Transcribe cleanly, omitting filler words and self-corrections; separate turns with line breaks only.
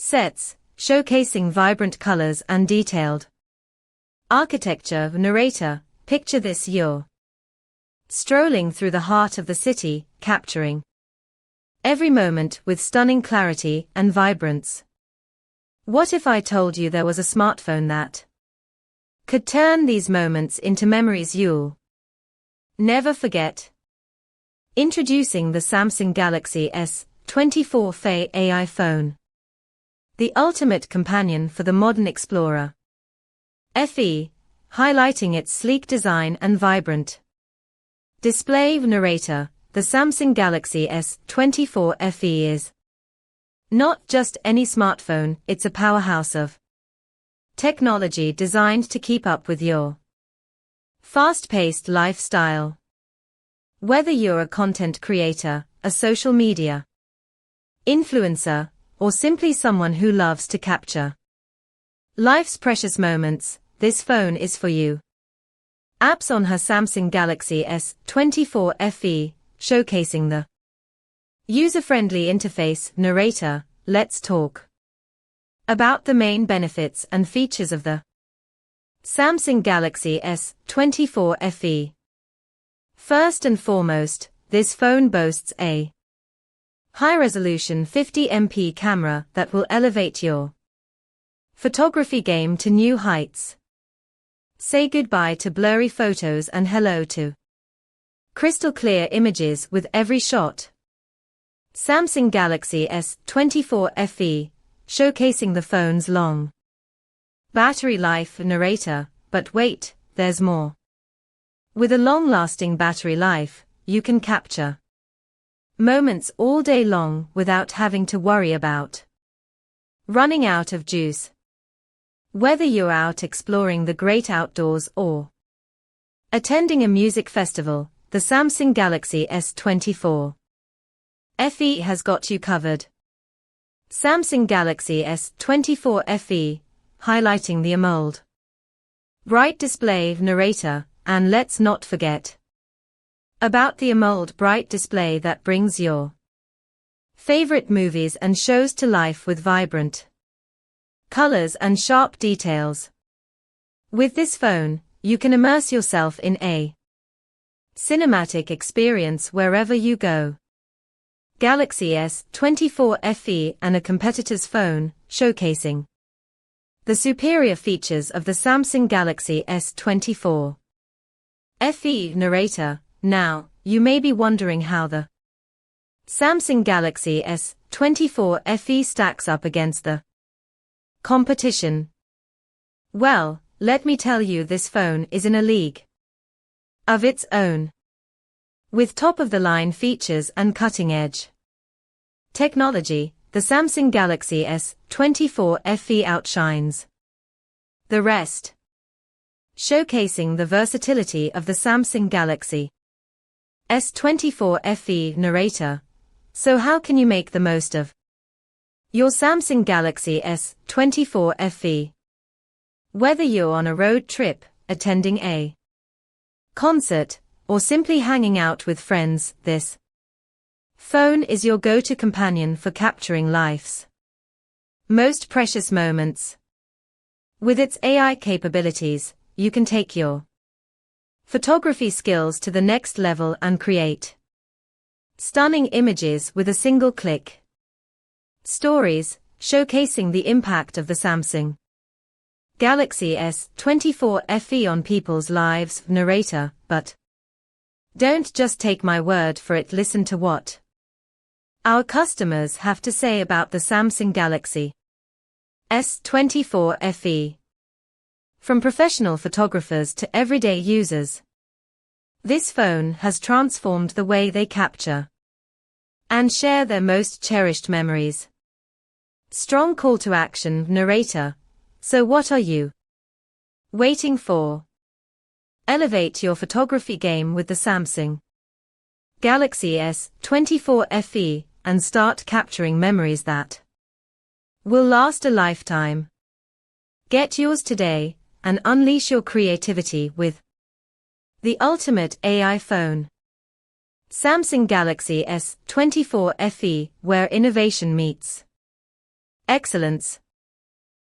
Sets, showcasing vibrant colors and detailed architecture. Narrator, picture this: you're strolling through the heart of the city, capturing every moment with stunning clarity and vibrance. What if I told you there was a smartphone that could turn these moments into memories you'll never forget? Introducing the Samsung Galaxy S24 FE AI phone, the ultimate companion for the modern explorer. FE, highlighting its sleek design and vibrant display. Narrator, the Samsung Galaxy S24 FE is not just any smartphone, it's a powerhouse of technology designed to keep up with your fast-paced lifestyle. Whether you're a content creator, a social media influencer, or simply someone who loves to capture life's precious moments, this phone is for you. Apps on her Samsung Galaxy S24 FE, showcasing the user-friendly interface. Narrator, let's talk about the main benefits and features of the Samsung Galaxy S24 FE. First and foremost, this phone boasts a high-resolution 50MP camera that will elevate your photography game to new heights. Say goodbye to blurry photos and hello to crystal-clear images with every shot. Samsung Galaxy S24 FE, showcasing the phone's long battery life. Narrator, but wait, there's more. With a long-lasting battery life, you can capture moments all day long without having to worry about running out of juice. Whether you're out exploring the great outdoors or attending a music festival, the Samsung Galaxy S24 FE has got you covered. Samsung Galaxy S24 FE, highlighting the AMOLED bright display. Narrator, and let's not forget about the AMOLED bright display that brings your favorite movies and shows to life with vibrant colors and sharp details. With this phone, you can immerse yourself in a cinematic experience wherever you go. Galaxy S24 FE and a competitor's phone, showcasing the superior features of the Samsung Galaxy S24 FE. Narrator, now, you may be wondering how the Samsung Galaxy S24 FE stacks up against the competition. Well, let me tell you, this phone is in a league of its own, with top-of-the-line features and cutting-edge technology. The Samsung Galaxy S24 FE outshines the rest, showcasing the versatility of the Samsung Galaxy S24 FE. Narrator, so how can you make the most of your Samsung Galaxy S24 FE? Whether you're on a road trip, attending a concert, or simply hanging out with friends, this phone is your go-to companion for capturing life's most precious moments. With its AI capabilities, you can take your photography skills to the next level and create stunning images with a single click. Stories, showcasing the impact of the Samsung Galaxy S24 FE on people's lives. Narrator, but don't just take my word for it, listen to what our customers have to say about the Samsung Galaxy S24 FE. From professional photographers to everyday users, this phone has transformed the way they capture and share their most cherished memories. Strong call to action. Narrator, so what are you waiting for? Elevate your photography game with the Samsung Galaxy S24 FE and start capturing memories that will last a lifetime. Get yours today and unleash your creativity with the ultimate AI phone. Samsung Galaxy S24 FE, where innovation meets Excellence.